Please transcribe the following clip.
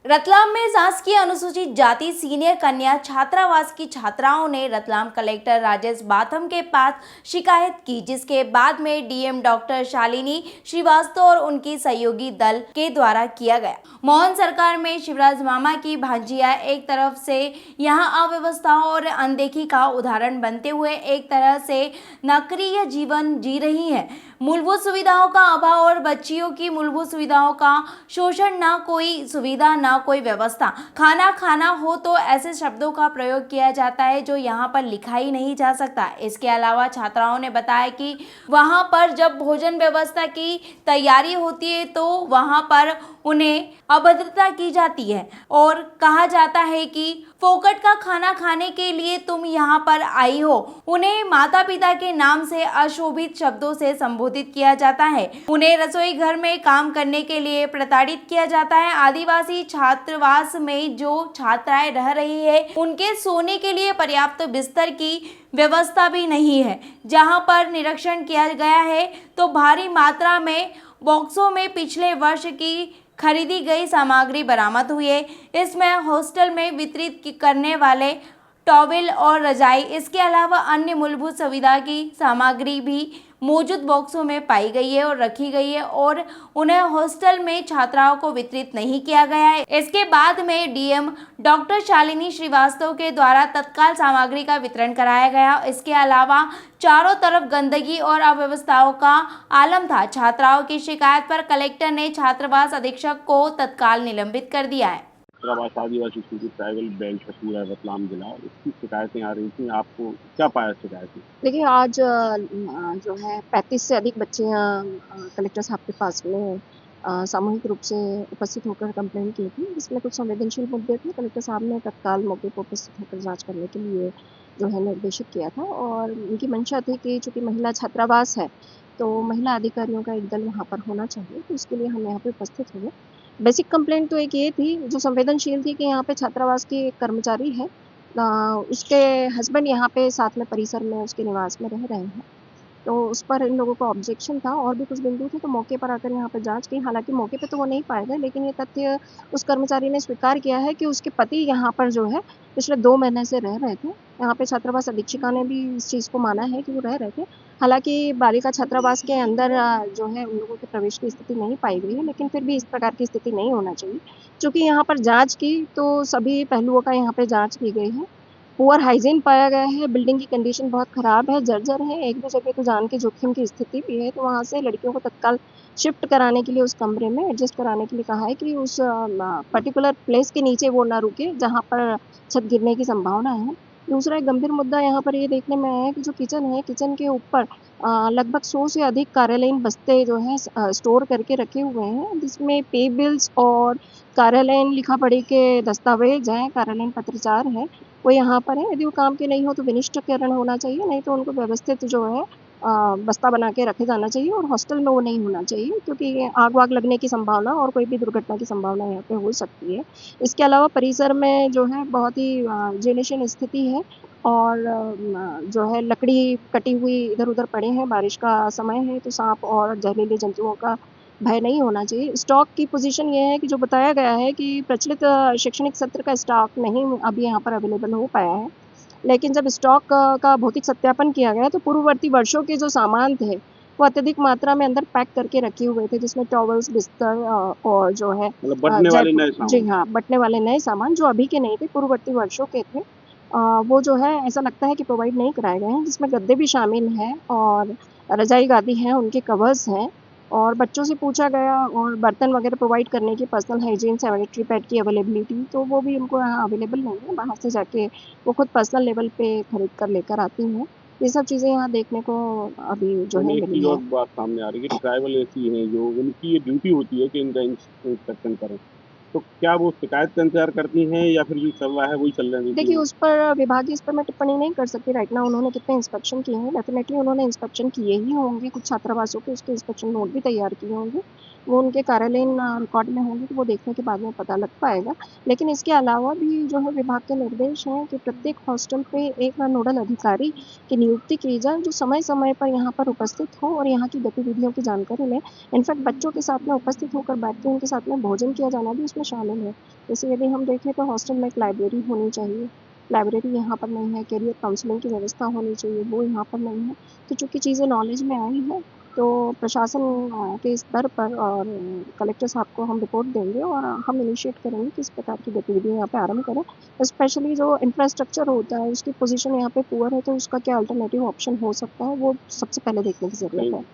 रतलाम में शासकीय अनुसूचित जाति सीनियर कन्या छात्रावास की छात्राओं ने रतलाम कलेक्टर राजेश बाथम के पास शिकायत की, जिसके बाद में डीएम डॉक्टर शालिनी श्रीवास्तव और उनकी सहयोगी दल के द्वारा किया गया। मोहन सरकार में शिवराज मामा की भांजिया एक तरफ से यहां अव्यवस्थाओं और अनदेखी का उदाहरण बनते हुए एक तरह से नरकीय जीवन जी रही है। मूलभूत सुविधाओं का अभाव और बच्चियों की मूलभूत सुविधाओं का शोषण, ना कोई सुविधा ना कोई व्यवस्था। खाना खाना हो तो ऐसे शब्दों का प्रयोग किया जाता है जो यहाँ पर लिखा ही नहीं जा सकता। इसके अलावा छात्राओं ने बताया कि वहाँ पर जब भोजन व्यवस्था की तैयारी होती है तो वहाँ पर उन्हें अभद्रता की जाती है और कहा जाता है कि फोकट का खाना खाने के लिए तुम यहाँ पर आई हो। उन्हें माता पिता के नाम से अशोभित शब्दों से संबोधित किया जाता है। उन्हें रसोई घर में काम करने के लिए प्रताड़ित किया जाता है। आदिवासी छात्रावास में जो छात्राएं रह रही है उनके सोने के लिए पर्याप्त बिस्तर की व्यवस्था भी नहीं है। जहां पर निरीक्षण किया गया है तो भारी मात्रा में बॉक्सों में पिछले वर्ष की खरीदी गई सामग्री बरामद हुई है। इसमें हॉस्टल में वितरित करने वाले टॉवेल और रजाई, इसके अलावा अन्य मूलभूत सुविधा की सामग्री भी मौजूद बॉक्सों में पाई गई है और रखी गई है और उन्हें हॉस्टल में छात्राओं को वितरित नहीं किया गया है। इसके बाद में डीएम डॉक्टर शालिनी श्रीवास्तव के द्वारा तत्काल सामग्री का वितरण कराया गया। इसके अलावा चारों तरफ गंदगी और अव्यवस्थाओं का आलम था। छात्राओं की शिकायत पर कलेक्टर ने छात्रावास अधीक्षक को तत्काल निलंबित कर दिया है। छात्रावास आदिवासी ट्राइबल बेल्ट है पूरा रतलाम जिला, इसकी शिकायतें आ रही थी। आपको क्या पाया शिकायत में? देखिए, आज जो है 35 से अधिक बच्चे कलेक्टर साहब के पास में सामूहिक रूप से उपस्थित होकर कंप्लेन की थी, जिसमें कुछ संवेदनशील मुद्दे थे। कलेक्टर साहब ने तत्काल मौके पर उपस्थित होकर जांच करने के लिए जो है निर्देशित किया था और उनकी मंशा थी कि चूँकि महिला छात्रावास है, तो महिला अधिकारियों का एक दल वहाँ पर होना चाहिए, तो इसके लिए हम यहाँ पे उपस्थित हुए। बेसिक कंप्लेंट तो एक ये थी जो संवेदनशील थी कि यहाँ पे छात्रावास की एक कर्मचारी है, उसके हस्बैंड यहाँ पे साथ में परिसर में उसके निवास में रह रहे हैं, तो उस पर इन लोगों का ऑब्जेक्शन था और भी कुछ बिंदु थे। तो मौके पर आकर यहाँ पर जांच की। हालांकि मौके पे तो वो नहीं पाए गए, लेकिन ये तथ्य उस कर्मचारी ने स्वीकार किया है कि उसके पति यहाँ पर जो है पिछले 2 महीने से रह रहे थे। यहाँ पे छात्रावास अधीक्षिका ने भी इस चीज़ को माना है कि वो रह रहे थे। हालांकि बालिका छात्रावास के अंदर जो है उन लोगों के प्रवेश की स्थिति नहीं पाई गई है, लेकिन फिर भी इस प्रकार की स्थिति नहीं होना चाहिए। चूँकि यहाँ पर जाँच की तो सभी पहलुओं का यहाँ पे जाँच की गई है। पुअर हाइजीन पाया गया है, बिल्डिंग की कंडीशन बहुत ख़राब है, जर्जर है, एक दो जगह तो जान के जोखिम की स्थिति भी है। तो वहाँ से लड़कियों को तत्काल शिफ्ट कराने के लिए उस कमरे में एडजस्ट कराने के लिए कहा है कि उस पर्टिकुलर प्लेस के नीचे वो ना रुके जहाँ पर छत गिरने की संभावना है। दूसरा एक गंभीर मुद्दा यहाँ पर ये देखने में आया है कि जो किचन है, किचन के ऊपर लगभग 100 से अधिक कार्यालयीन बस्ते जो हैं स्टोर करके रखे हुए हैं, जिसमें पे बिल्स और कार्यालयीन लिखा-पढ़ी के दस्तावेज़ हैं, कार्यालयीन पत्राचार है, वो यहाँ पर है। यदि वो काम के नहीं हो तो विनिष्टीकरण होना चाहिए, नहीं तो उनको व्यवस्थित जो है बस्ता बना के रखे जाना चाहिए और हॉस्टल में वो नहीं होना चाहिए, क्योंकि आग-वाग लगने की संभावना और कोई भी दुर्घटना की संभावना यहाँ पे हो सकती है। इसके अलावा परिसर में जो है बहुत ही जीर्णशीर्ण स्थिति है और जो है लकड़ी कटी हुई इधर-उधर पड़े हैं, बारिश का समय है तो साँप और जहरीले जंतुओं का भय नहीं होना चाहिए। स्टॉक की पोज़ीशन ये है कि जो बताया गया है कि प्रचलित शैक्षणिक सत्र का स्टॉक नहीं अभी यहाँ पर अवेलेबल हो पाया है। लेकिन जब स्टॉक का भौतिक सत्यापन किया गया तो पूर्ववर्ती वर्षों के जो सामान थे, वो अत्यधिक मात्रा में अंदर पैक करके रखे हुए थे, जिसमें टॉवल्स, बिस्तर और जो है मतलब बँटने वाले नए सामान। जी हाँ, बँटने वाले नए सामान जो अभी के नहीं थे, पूर्ववर्ती वर्षों के थे। वो जो है ऐसा लगता है कि प्रोवाइड नहीं कराए गए हैं, जिसमें गद्दे भी शामिल हैं और रज़ाई-गादी हैं, उनके कवर्स हैं और बच्चों से पूछा गया और बर्तन वगैरह प्रोवाइड करने की पर्सनल हाइजीन, सैनिटरी पैड की अवेलेबिलिटी, तो वो भी उनको यहाँ अवेलेबल नहीं है। बाहर से जाके वो खुद पर्सनल लेवल पे खरीद कर लेकर आती हैं। ये सब चीज़ें यहाँ देखने को अभी जो है एक मिली चीज़ और हैं। बात सामने आ रही है कि ट्राइबल ऐसी हैं जो उनकी ये ड्यूटी होती है कि इनका इंस्पेक्शन करें। तो क्या वो शिकायत का इंतज़ार करती हैं या फिर जो चल रहा है वही चलने देती देखिए, हैं? उस पर विभागीय स्तर में टिप्पणी नहीं कर सकती राइट नाउ। उन्होंने कितने इंस्पेक्शन किए हैं, डेफ़िनेटली उन्होंने इंस्पेक्शन किए ही होंगे, कुछ छात्रावासों के उसके इंस्पेक्शन नोट भी तैयार किए होंगे। वो उनके कार्यालयीन रिकॉर्ड में होंगे तो वो देखने के बाद में पता लग पाएगा। लेकिन इसके अलावा भी जो है विभाग के निर्देश हैं कि प्रत्येक हॉस्टल पे एक नोडल अधिकारी की नियुक्ति की जाए, जो समय-समय पर यहाँ पर उपस्थित हो और यहाँ की गतिविधियों की जानकारी लें। इनफैक्ट बच्चों के साथ में उपस्थित होकर बैठ के उनके साथ में भोजन किया जाना भी उसमें शामिल है। जैसे यदि हम देखें तो हॉस्टल में एक लाइब्रेरी होनी चाहिए, लाइब्रेरी यहाँ पर नहीं है, करियर काउंसलिंग की व्यवस्था होनी चाहिए, वो यहाँ पर नहीं है। तो चूँकि चीज़ें नॉलेज में आई हैं, तो प्रशासन के स्तर पर और कलेक्टर साहब को हम रिपोर्ट देंगे और हम इनिशिएट करेंगे कि इस प्रकार की गतिविधियाँ यहाँ पे आरंभ करें। स्पेशली जो इंफ्रास्ट्रक्चर होता है, उसकी पोज़ीशन यहाँ पे पुअर है, तो उसका क्या अल्टरनेटिव ऑप्शन हो सकता है, वो सबसे पहले देखने की ज़रूरत कहीं है।